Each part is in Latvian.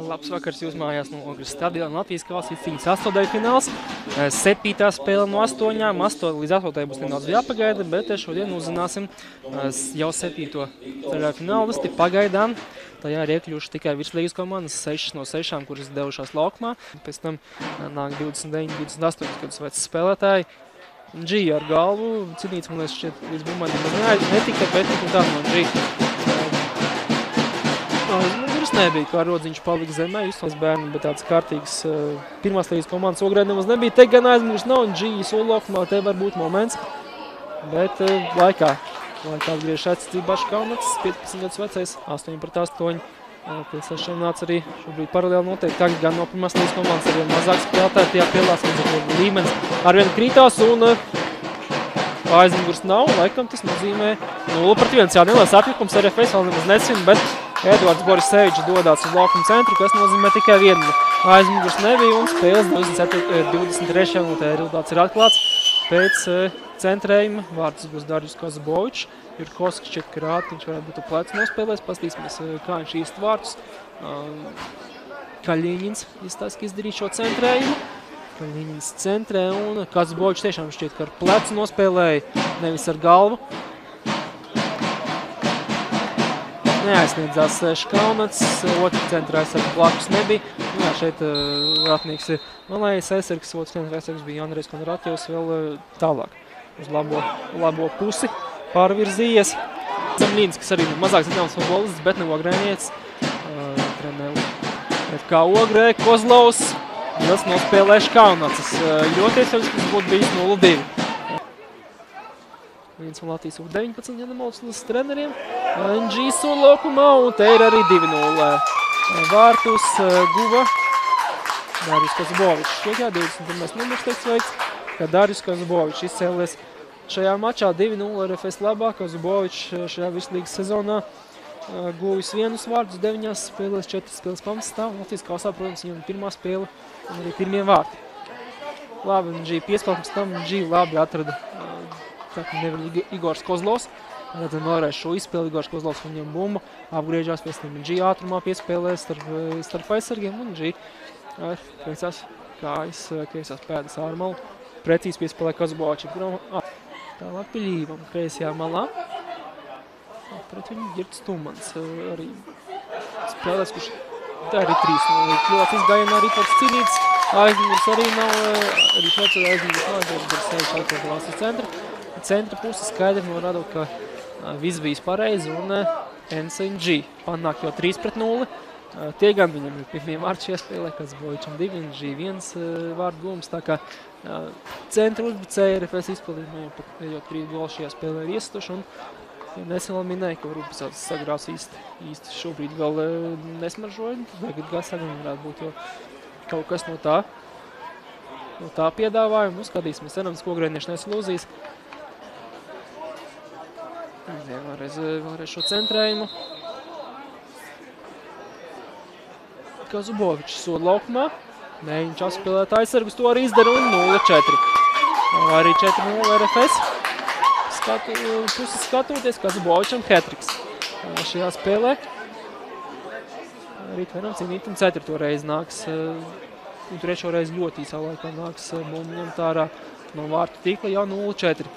Labs vakars jūs mājās no Ogres stadiona. Latvijas kausīs cīņas 8. fināls. 7. spēle no 8. 8 līdz 8 būs nedaudz jāpagaida, bet šodien uzzināsim jau 7. ceļā finālisti. Pagaidām tajā ir iekļuvuši tikai virslīgas komandas, 6 no 6, kuras devušās laukumā. Pēc tam nāk 29, 28 gadus veci spēlētāji. G ar galvu, Cinīts, man liekas, šķiet līdz bumbāņiem netika, bet tik un tā no G. Muguras nebija, kā rodziņš palika zemē, izsauc bērni, bet tāds kārtīgs pirmās līgas komandas Ogrē nemaz nebija. Te gan aizmugurs nav, un G solokmā te var būt moments, bet laikā atgriež aizcība Bašs Kaunats, 15 gadus vecais, 8-8. Pie 6 nāca arī šobrīd paralēli noteikti. Tagad gan no pirmās līgas komandas ar vien mazāk spēlētāji tajā piedalās, līdz līmenis arvien krītās un aizmugurs nav. Laikam tas nozīmē 0-1. Jā, neliels atlikums RFS vēl nemaz necina, bet Eduards Borisevičs dodās uz laukuma centru, kas nozīmē tikai vienu. Aizmugurs nebija un spēles 23. minūtē rezultāts ir atklāts. Pēc centrējuma vārds būs Darjus Kazubovičs. Jurkovskis šķiet, ka Rātiņš varētu būt plecu nospēlēs. Pastīsimies, kā viņš īsti vārds. Kaļiņins izstāsta, izdarīja šo centrējumu. Kaļiņins centrē un Kazubovičs tiešām šķiet, ka ar plecu nospēlēja, nevis ar galvu. Neaizsniedzās Škaunats, otru centra aizsargs blakus nebija. Jā, šeit Ratnieks ir malējais aizsargs, otrs centra aizsargs bija Andrejs Konratjevs vēl tālāk uz labo pusi pārvirzījies. Zemlīns, kas arī mazāk zināms futbolists, bet nav ogrēnietis. Trenē FK Ogrē, Kozlovs, tas nospēlē Škaunats. Ļoti iespējams, ka būtu bijis 0-2. Viens un Latvijas U19, ja nemaldos treneriem. NG solaukumā, un te ir arī 2-0. Vārtus guva Darjus Kazubovičs. Šķiet, 21. numurs teiks veikts, ka Darjus Kazubovičs izcēlies šajā mačā 2-0 RFS labā. Kazubovičs šajā virslīgas sezonā guvis vienus vārdus, 9 spēlēs, 4 spēles pamatsastāv. Latvijas kausā, protams, viņam pirmā spēle un arī pirmie vārti. Labi, NG piespēlkums tam, NG labi atrada Igors Kozlovs. Redzam vēlreiz šo izspēli, Igors Kozlovs viņam bumbu, apgriežās pēc tam G ātrumā piespēlē starp aizsargiem un G ar kreisās kājas, kreisās pēdas ārmalu. Precīzi piespēlē Kazubovičam. Tālāk pie Ļīvam, kreisajā malā. Pret viņu Girts Tumans arī spēlēs, kurš tā arī 3. Kļūvāt izgājienā arī pats Cinīts. Aizmugurs arī nav, arī šāds aizmugurs nav, bet sevišķi atkārtās uz centra. Centra puse skaidri norādot, ka viss bijis pareizi un NCG panāk jau 3-0. Tie gan viņam ir pirmie vārdi šajā spēlē, Kazubovičam 2, NG 1 vārdu gums. Tā kā centra uzbrucēja RFS izpildījumā jau 3 goli šajā spēlē ir iestuši. Un nesen vēl minēja, ka varbūt pēc sagrās īsti šobrīd vēl nesmaržoja. Tagad Gasagam varētu būt jau kaut kas no tā piedāvājuma. Skatīsimies, cerams, ko Ogrēnieši nesalūzīs. Vēlreiz šo centrējumu. Kazubovičs soda laukumā. Mēģinš apspēlēt aizsargus, to arī izdara un 0-4. Arī 4-0 RFS. Pusi skatoties, Kazubovičam hat-triks šajā spēlē. Arī vienam Cinītam 4. reizi nāks, un 3. reizi ļoti īsā laikā nāks bumbu ņemt ārā no vārtu tīkla jau 0-4.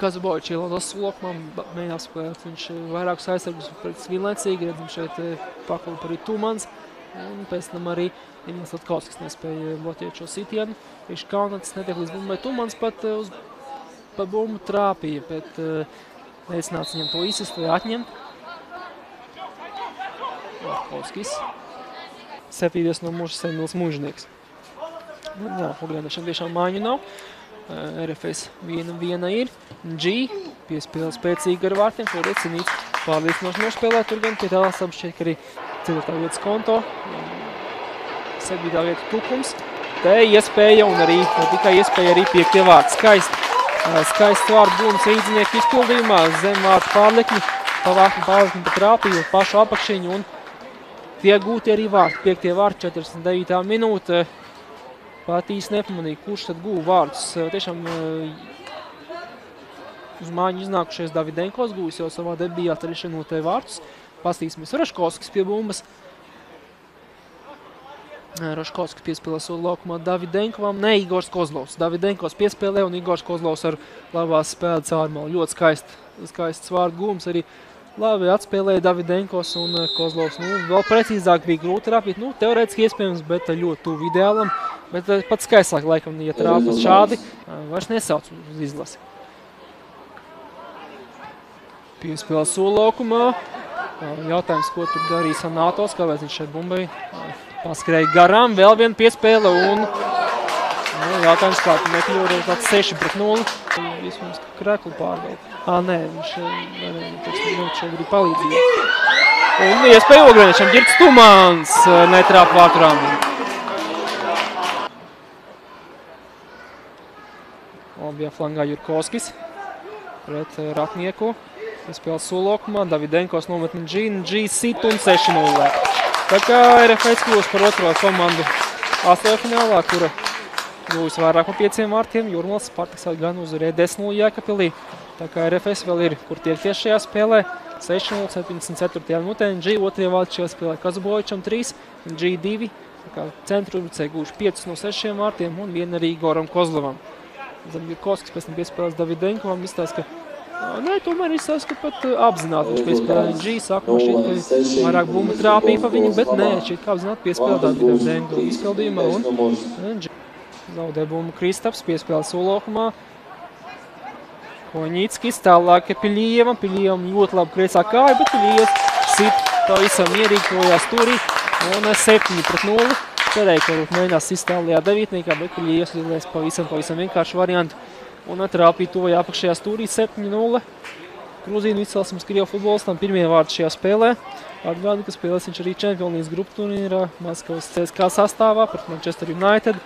Kazubovičs ielādās solokmā, mēģinās spēlēt viņš vairākus aizsargus pret vienlaicīgi, redzam šeit pakalpa arī Tumans, un pēc tam arī Emīls Latkovskis nespēja bloķēt šo sitienu. Viņš Kaunats netiek līdz bumbai, Tumans pat pa bumbu trāpīja, bet neicināts viņam to izsist vai atņemt. Latkovskis. 7. numurs Emīls Mužnieks. Jā, Ogrēniešiem tiešām māņu nav. RFS viena ir. G piespēle spēcīgi ar vārtiem. Šodien Cinīts pārliecinoši nospēlē. Tur gan pie tālās apšķiet, ka arī 4. vietas konto. 7. vieta Tukums. Te iespēja un arī, ne tikai iespēja, arī 5. vārti. Skaists vārdu būmas rīdzinieku izpildījumā. Zem vārtu pārlekņi. Pārlekņi pat rāpīja pašu apakšiņu un tie gūti arī vārti. 5. vārti, 49. minūte. Pat īsti nepamanīja, kurš tad guva vārdus. Tiešām uz māņu iznākušies Davidenkovs guvis jau savā debijā 3 minūtē vārdus. pastīsimies Raškovskis pie bumbas. Raškovskis piespēlē savu laukumā Davidenkovam, ne Igors Kozlovs. Davidenkovs piespēlē un Igors Kozlovs ar labās spēles ārmalu. Ļoti skaists vārdu gūms arī labi atspēlēja Davidenkos un Kozlovs. Vēl precīzāk bija grūti rāpīt, teorētiski iespējams, bet ļoti tuvu ideālam. Bet pats skaistāk, laikam, ja trāpas šādi, vairs nesauc uz izlasi. Piespēlē savu laukumā. Jautājums, ko tur darīs Anatos, kāpēc viņš šeit bumbai paskrēja garām. Vēl viena piespēle un jautājums, kā tu nekļūri tāds 6-0. Vismaz kreklu pārvēl. Nē, viņš šeit arī palīdzīja. Un iespēja Ogrēniešam. Ģirds Tumāns netrāp vārturām. Labajā flangā Jurkovskis pret Ratnieku. Spēlē Sulokumā, Davidenkos nometni G sit un 6-0. Tā kā RFS kļūst par otro komandu astotfinālā, kura gūs vairāk par 5 vārtiem. Jūrmals Spartaks gan uzvarēja 10-0 Jēkabpilī. Tā kā RFS vēl ir, kur tiekties šajā spēlē. 6-0, 74. minūtē. G otrie vārti šajā spēlē Kazubovičam 3, G2. Tā kā centru uzbrucēji gūši 5 no 6 vārtiem un viena arī Igoram Kozlovam. Jurkovskis pēc tam piespēlēs Davidenkovam, izstāsta, ka tomēr izstāsta, ka pat apzināti viņš piespēlēja G. Sākumā šķiet, ka vairāk bumba trāpīja pa viņu, bet nē, šķiet, ka apzināti piespēlēja Davidenkovu izpildījumā un G. Zaudē bumbu Kristaps, piespēlē Sulokumā. Koņīckis tālāk Piļievam. Piļievam ļoti labi kreisā kāja, bet Piļievs sit pavisam mierīgi tojā stūrī un 7-0. Cerēja, ka varbūt mēģinās izstālījā devītniekā, bet Piļievs izlēs pavisam vienkāršu variantu un trāpīja tuvajā apakšajā stūrī 7-0. Grūzīnu izcelsmes Krievu futbolistam pirmie vārdi šajā spēlē. Atgādi, ka spēlēs viņš arī Čempionlīgas grupu turnīrā Maskavas CSKA sastāvā pret Manchester United.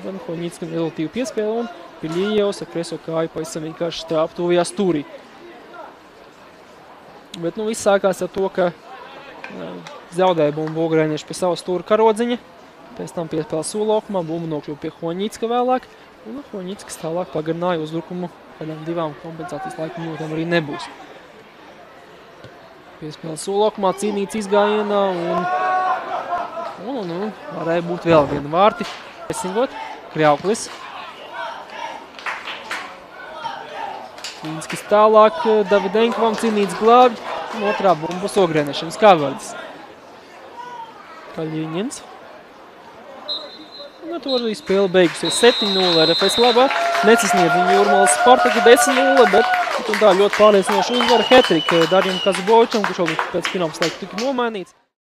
Gan Koņīckam rezultīvu piespēle un Piļievs ar kreiso kāju pavisam vienkārši trāpa tuvajā stūrī. Bet viss sākās ar to, ka zaudēja bumbu Ogrēnieši pie sava stūra karodziņa. Pēc tam piespēlē Sulokumā, bumbu nokļuva pie Hoņīcka vēlāk. Un Hoņīckas tālāk pagarināja uzbrukumu, kādām 2 kompensācijas laika minūtēm arī nebūs. Piespēlē Sulokumā, cīnīts izgājienā un varēja būt vēl viena vārti. Esingot, Kļauklis. Cīnīckis tālāk, Davidenkovam cīnīts glābj un otrā bumbas Ogrēniešam Skāvardis. Kaļiņins. Un ar to arī spēle beigusies 7-0 RFS labā. Nesasniedz viņu Jūrmalas Spartaku 10-0, bet tā ļoti pārliecinoši uzvara hat-trick Darjam Kazubovičam, kurš vēl pēc pirmās laika tika nomainīts.